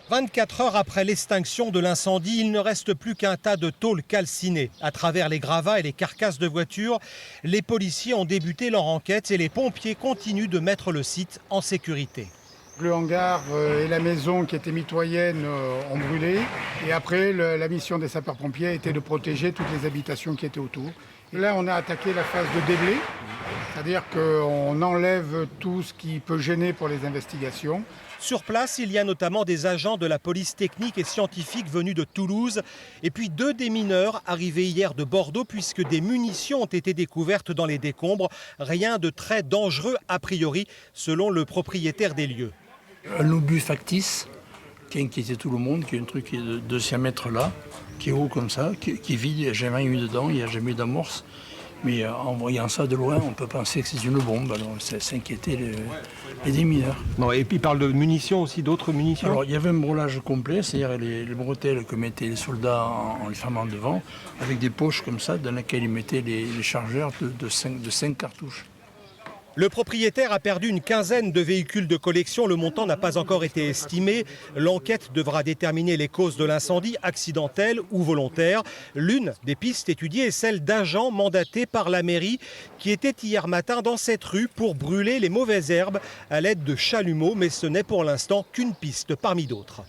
24 heures après l'extinction de l'incendie, il ne reste plus qu'un tas de tôles calcinées. À travers les gravats et les carcasses de voitures, les policiers ont débuté leur enquête et les pompiers continuent de mettre le site en sécurité. Le hangar et la maison qui étaient mitoyennes ont brûlé. Et après, la mission des sapeurs-pompiers était de protéger toutes les habitations qui étaient autour. Et là, on a attaqué la phase de déblai, c'est-à-dire qu'on enlève tout ce qui peut gêner pour les investigations. Sur place, il y a notamment des agents de la police technique et scientifique venus de Toulouse et puis 2 démineurs arrivés hier de Bordeaux puisque des munitions ont été découvertes dans les décombres. Rien de très dangereux a priori, selon le propriétaire des lieux. Un obus factice qui a inquiété tout le monde, qui est un truc qui est de 200 mètres là, qui est haut comme ça, qui est vide, il n'y a jamais eu dedans, il n'y a jamais eu d'amorce. Mais en voyant ça de loin, on peut penser que c'est une bombe. Alors ça s'inquiétait les démineurs. Non, et puis il parle de munitions aussi, d'autres munitions. Alors il y avait un brûlage complet, c'est-à-dire les bretelles que mettaient les soldats en les fermant devant, avec des poches comme ça, dans lesquelles ils mettaient les chargeurs de 5 cartouches. Le propriétaire a perdu une quinzaine de véhicules de collection. Le montant n'a pas encore été estimé. L'enquête devra déterminer les causes de l'incendie, accidentelles ou volontaires. L'une des pistes étudiées est celle d'agents mandatés par la mairie qui étaient hier matin dans cette rue pour brûler les mauvaises herbes à l'aide de chalumeaux. Mais ce n'est pour l'instant qu'une piste parmi d'autres.